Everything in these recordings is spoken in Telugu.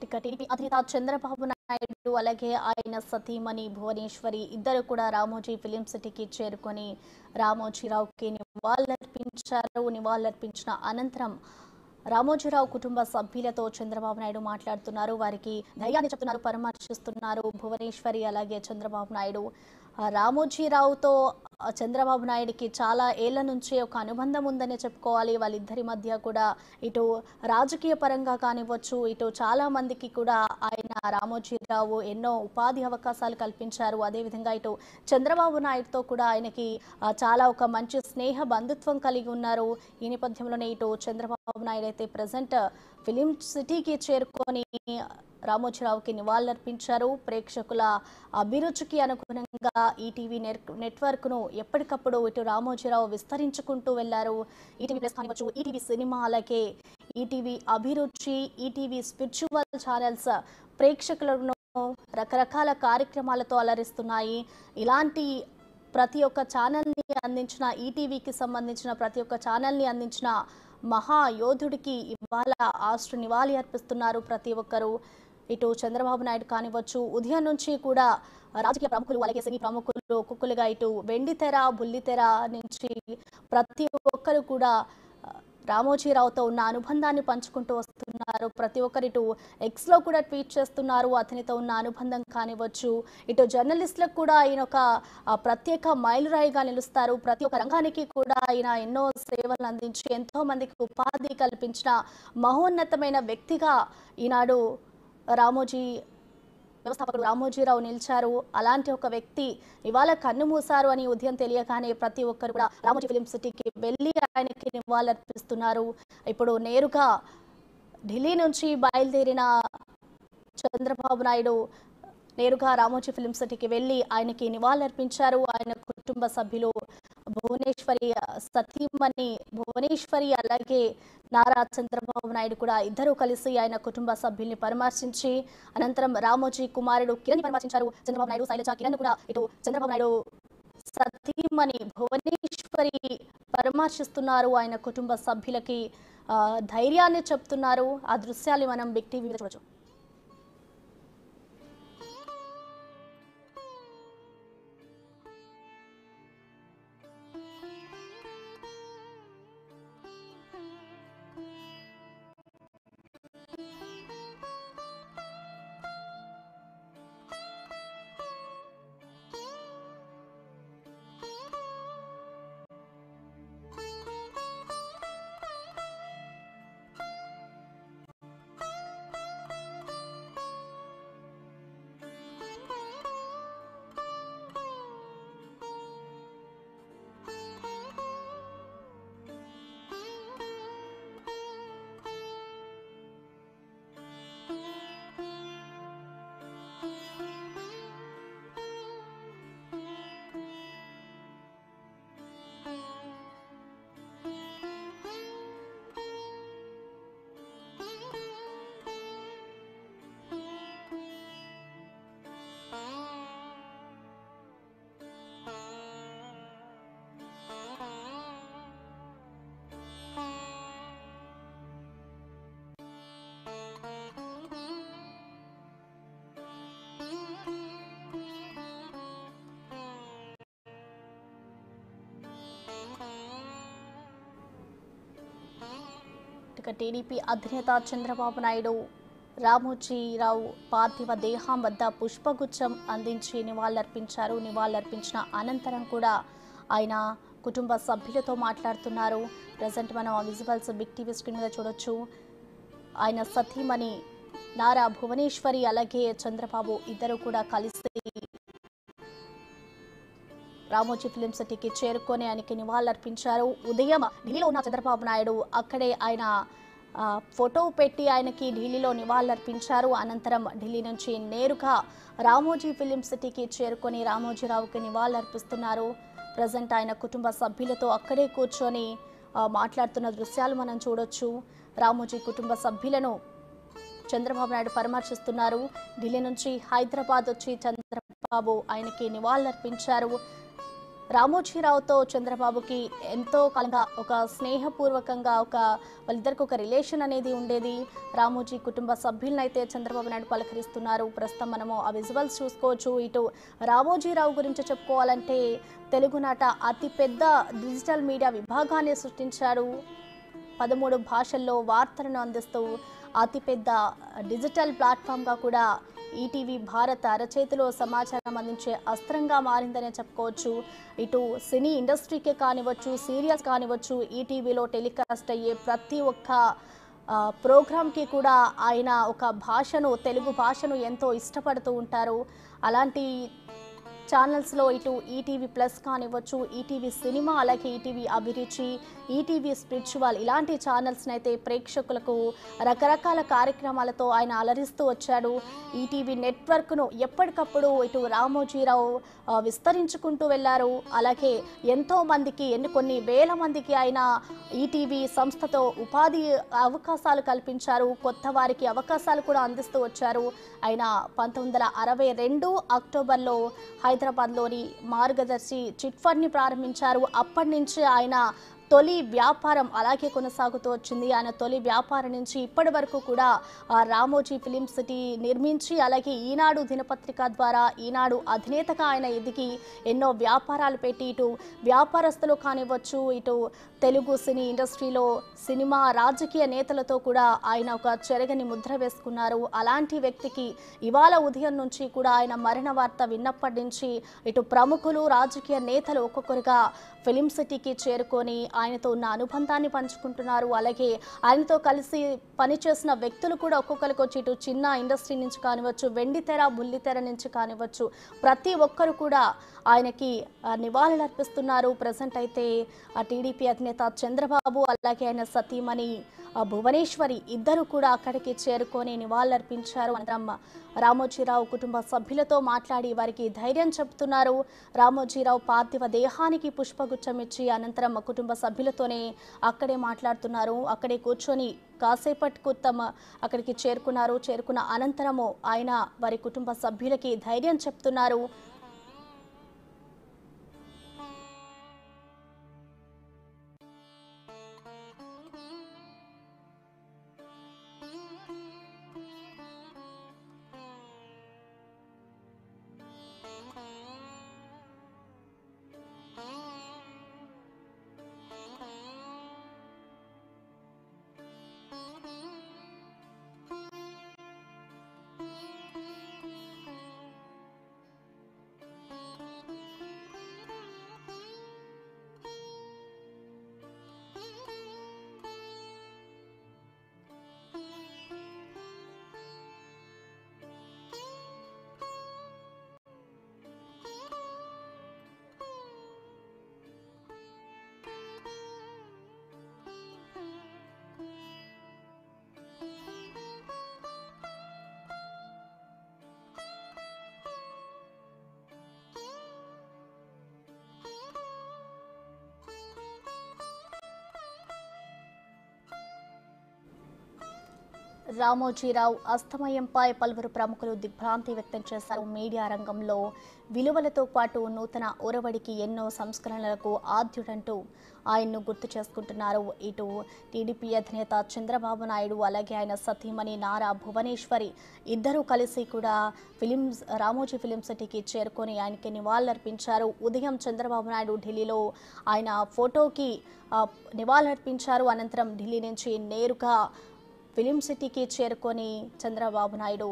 ఇక టీడీపీ అధినేత చంద్రబాబు నాయుడు అలాగే ఆయన సతీమణి భువనేశ్వరి ఇద్దరు కూడా రామోజీ ఫిలిం సిటీకి చేరుకొని రామోజీరావుకి నివాళులర్పించిన అనంతరం రామోజీరావు కుటుంబ సభ్యులతో చంద్రబాబు నాయుడు మాట్లాడుతున్నారు. వారికి ధైర్యాన్ని చెప్తున్నారు, పరామర్శిస్తున్నారు. భువనేశ్వరి అలాగే చంద్రబాబు నాయుడు రామోజీరావుతో చంద్రబాబు నాయుడికి చాలా ఏళ్ల నుంచి ఒక అనుబంధం ఉందనే చెప్పుకోవాలి. వాళ్ళిద్దరి మధ్య కూడా ఇటు రాజకీయ పరంగా కానివ్వచ్చు, ఇటు చాలా మందికి కూడా ఆయన రామోజీరావు ఎన్నో ఉపాధి అవకాశాలు కల్పించారు. అదేవిధంగా ఇటు చంద్రబాబు నాయుడుతో కూడా ఆయనకి చాలా ఒక మంచి స్నేహ బంధుత్వం కలిగి ఉన్నారు. ఈ నేపథ్యంలోనే ఇటు చంద్రబాబు నాయుడు అయితే ప్రజెంట్ ఫిలిం సిటీకి చేరుకొని రామోజీరావుకి నివాళులర్పించారు. ప్రేక్షకుల అభిరుచికి అనుగుణంగా ఈటీవీ నెట్వర్క్ను ఎప్పటికప్పుడు ఇటు రామోజీరావు విస్తరించుకుంటూ వెళ్లారు. ఈటీవీ ప్లస్ కానివచ్చు, ఈటీవీ సినిమా, అలాగే ఈటీవీ అభిరుచి, ఈటీవీ స్పిరిచువల్ ఛానల్స్ ప్రేక్షకులను రకరకాల కార్యక్రమాలతో అలరిస్తున్నాయి. ఇలాంటి ప్రతి ఒక్క ఛానల్ని అందించిన, ఈటీవీకి సంబంధించిన ప్రతి ఒక్క ఛానల్ని అందించిన మహాయోధుడికి ఇవాళ ఆస్ట్రు నివాళి అర్పిస్తున్నారు ప్రతి ఒక్కరూ. ఇటు చంద్రబాబు నాయుడు కానివచ్చు, ఉదయం నుంచి కూడా రాజకీయ ప్రముఖులు అలాగే సినీ ప్రముఖులు ఒక్కొక్కరుగా ఇటు వెండితెర, బుల్లితెర నుంచి ప్రతి ఒక్కరు కూడా రామోజీరావుతో ఉన్న అనుబంధాన్ని పంచుకుంటూ వస్తున్నారు. ప్రతి ఒక్కరు ఇటు ఎక్స్లో కూడా ట్వీట్ చేస్తున్నారు అతనితో ఉన్న అనుబంధం కానివచ్చు. ఇటు జర్నలిస్టులకు కూడా ఆయన ఒక ప్రత్యేక మైలురాయిగా నిలుస్తారు. ప్రతి ఒక్క రంగానికి కూడా ఆయన ఎన్నో సేవలు అందించి ఎంతో మందికి ఉపాధి కల్పించిన మహోన్నతమైన వ్యక్తిగా ఈనాడు వ్యవస్థాపకుడు రామోజీరావు నిలిచారు. అలాంటి ఒక వ్యక్తి ఇవాళ కన్ను మూశారు అని ఉదయం తెలియగానే ప్రతి ఒక్కరు కూడా రామోజీ ఫిలిం సిటీకి వెళ్ళి ఆయనకి నివాళులర్పిస్తున్నారు. ఇప్పుడు నేరుగా ఢిల్లీ నుంచి బయలుదేరిన చంద్రబాబు నాయుడు నేరుగా రామోజీ ఫిలిం సిటీకి వెళ్ళి ఆయనకి నివాళులర్పించారు. ఆయన కుటుంబ సభ్యులు భువనేశ్వరి సతీమణి భువనేశ్వరి అలాగే నారా చంద్రబాబు నాయుడు కూడా ఇద్దరు కలిసి ఆయన కుటుంబ సభ్యుల్ని పరామర్శించి అనంతరం రామోజీ కుమారుడు కిరణ్ పరామర్శించారు. చంద్రబాబు నాయుడు, శైలజ, కిరణ్ కూడా ఇటు చంద్రబాబు నాయుడు సతీమణి భువనేశ్వరి పరామర్శిస్తున్నారు. ఆయన కుటుంబ సభ్యులకి ధైర్యాన్ని చెప్తున్నారు. ఆ దృశ్యాలు మనం బిగ్ టీవీలో చూడొచ్చు. ఇక టీడీపీ అధినేత చంద్రబాబు నాయుడు రామోజీరావు పార్థివ దేహం వద్ద పుష్పగుచ్చం అందించి నివాళులర్పించారు. నివాళులర్పించిన అనంతరం కూడా ఆయన కుటుంబ సభ్యులతో మాట్లాడుతున్నారు. ప్రజెంట్ మనం ఆ విజువల్స్ బిగ్ టీవీ స్క్రీన్ మీద చూడొచ్చు. ఆయన సతీమణి నారా భువనేశ్వరి అలాగే చంద్రబాబు ఇద్దరు కూడా కలిసి రామోజీ ఫిలిం సిటీకి చేరుకొని ఆయనకి నివాళులర్పించారు. ఉదయం ఢిల్లీలో ఉన్న చంద్రబాబు నాయుడు అక్కడే ఆయన ఫోటో పెట్టి ఆయనకి ఢిల్లీలో నివాళులర్పించారు. అనంతరం ఢిల్లీ నుంచి నేరుగా రామోజీ ఫిలిం సిటీకి చేరుకొని రామోజీరావుకి నివాళులర్పిస్తున్నారు. ప్రజెంట్ ఆయన కుటుంబ సభ్యులతో అక్కడే కూర్చొని మాట్లాడుతున్న దృశ్యాలు మనం చూడొచ్చు. రామోజీ కుటుంబ సభ్యులను చంద్రబాబు నాయుడు పరామర్శిస్తున్నారు. ఢిల్లీ నుంచి హైదరాబాద్ వచ్చి చంద్రబాబు ఆయనకి నివాళులర్పించారు. రామోజీరావుతో చంద్రబాబుకి ఎంతో కాలంగా ఒక స్నేహపూర్వకంగా వాళ్ళిద్దరికి ఒక రిలేషన్ అనేది ఉండేది. రామోజీ కుటుంబ సభ్యులను అయితే చంద్రబాబు నాయుడు పలకరిస్తున్నారు. ప్రస్తుతం మనము ఆ విజువల్స్ చూసుకోవచ్చు. ఇటు రామోజీరావు గురించి చెప్పుకోవాలంటే తెలుగునాట అతిపెద్ద డిజిటల్ మీడియా విభాగాన్ని సృష్టించారు. 13 భాషల్లో వార్తలను అందిస్తూ అతిపెద్ద డిజిటల్ ప్లాట్ఫామ్గా కూడా ఈటీవీ భారత్ అరచేతిలో సమాచారం అందించే అస్త్రంగా మారిందనే చెప్పుకోవచ్చు. ఇటు సినీ ఇండస్ట్రీకే కానివ్వచ్చు, సీరియల్స్ కానివ్వచ్చు, ఈటీవీలో టెలికాస్ట్ అయ్యే ప్రతి ఒక్క ప్రోగ్రామ్కి కూడా ఆయన ఒక భాషను, తెలుగు భాషను ఎంతో ఇష్టపడుతూ ఉంటారు. అలాంటి ఛానల్స్లో ఇటు ఈటీవీ ప్లస్ కానివ్వచ్చు, ఈటీవీ సినిమా, అలాగే ఈటీవీ అభిరుచి, ఈటీవీ స్పిరిచువల్ ఇలాంటి ఛానల్స్ని అయితే ప్రేక్షకులకు రకరకాల కార్యక్రమాలతో ఆయన అలరిస్తూ వచ్చాడు. ఈటీవీ నెట్వర్క్ను ఎప్పటికప్పుడు ఇటు రామోజీరావు విస్తరించుకుంటూ వెళ్ళారు. అలాగే ఎంతో మందికి, కొన్ని వేల మందికి ఆయన ఈటీవీ సంస్థతో ఉపాధి అవకాశాలు కల్పించారు. కొత్త వారికి అవకాశాలు కూడా అందిస్తూ వచ్చారు. ఆయన 1962 అక్టోబర్లో హైదరాబాద్లోని మార్గదర్శి చిట్ ఫండ్ని ప్రారంభించారు. అప్పటి నుంచి ఆయన తొలి వ్యాపారం అలాగే కొనసాగుతూ వచ్చింది. ఆయన తొలి వ్యాపారం నుంచి ఇప్పటి వరకు కూడా రామోజీ ఫిలిం సిటీ నిర్మించి, అలాగే ఈనాడు దినపత్రిక ద్వారా ఈనాడు అధినేతగా ఆయన ఎదిగి ఎన్నో వ్యాపారాలు పెట్టి ఇటు వ్యాపారస్తులు కానివ్వచ్చు, ఇటు తెలుగు సినీ ఇండస్ట్రీలో సినిమా రాజకీయ నేతలతో కూడా ఆయన ఒక చెరగని ముద్ర వేసుకున్నారు. అలాంటి వ్యక్తికి ఇవాళ ఉదయం నుంచి కూడా ఆయన మరణ వార్త విన్నప్పటి నుంచి ఇటు ప్రముఖులు, రాజకీయ నేతలు ఒక్కొక్కరుగా ఫిలిం సిటీకి చేరుకొని ఆయనతో ఉన్న అనుబంధాన్ని పంచుకుంటున్నారు. అలాగే ఆయనతో కలిసి పనిచేసిన వ్యక్తులు కూడా ఒక్కొక్కరికి వచ్చి ఇటు చిన్న ఇండస్ట్రీ నుంచి కానివ్వచ్చు, వెండితెర, బుల్లితెర నుంచి కానివ్వచ్చు, ప్రతి ఒక్కరు కూడా ఆయనకి నివాళులు అర్పిస్తున్నారు. ప్రజెంట్ అయితే టీడీపీ అధినేత చంద్రబాబు అలాగే ఆయన సతీమణి భువనేశ్వరి ఇద్దరు కూడా అక్కడికి చేరుకొని నివాళులర్పించారు. అనంతరం రామోజీరావు కుటుంబ సభ్యులతో మాట్లాడి వారికి ధైర్యం చెబుతున్నారు. రామోజీరావు పార్థివ దేహానికి పుష్పగుచ్చం ఇచ్చి అనంతరం కుటుంబ సభ్యులతోనే అక్కడే మాట్లాడుతున్నారు. అక్కడే కూర్చొని కాసేపటికి అక్కడికి చేరుకున్న అనంతరము ఆయన వారి కుటుంబ సభ్యులకి ధైర్యం చెప్తున్నారు. రామోజీరావు అస్తమయంపై పలువురు ప్రముఖులు దిగ్భ్రాంతి వ్యక్తం చేశారు. మీడియా రంగంలో విలువలతో పాటు నూతన ఒరవడికి ఎన్నో సంస్కరణలకు ఆద్యుడంటూ ఆయన్ను గుర్తు చేసుకుంటున్నారు. ఇటు టీడీపీ అధినేత చంద్రబాబు నాయుడు అలాగే ఆయన సతీమణి నారా భువనేశ్వరి ఇద్దరూ కలిసి కూడా రామోజీ ఫిలిం సిటీకి చేరుకొని ఆయనకి నివాళులర్పించారు. ఉదయం చంద్రబాబు నాయుడు ఢిల్లీలో ఆయన ఫోటోకి నివాళులర్పించారు. అనంతరం ఢిల్లీ నుంచి నేరుగా ఫిలిం సిటీకి చేరుకొని చంద్రబాబు నాయుడు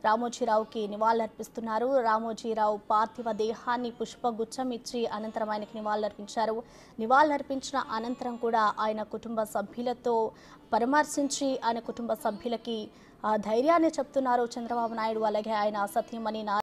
రామోజీరావుకి నివాళులర్పిస్తున్నారు. రామోజీరావు పార్థివ దేహాన్ని పుష్పగుచ్చం ఇచ్చి అనంతరం ఆయనకి నివాళులర్పించిన అనంతరం కూడా ఆయన కుటుంబ సభ్యులతో పరామర్శించి ఆయన కుటుంబ సభ్యులకి ధైర్యాన్ని చెప్తున్నారు చంద్రబాబు నాయుడు అలాగే ఆయన సతీమణి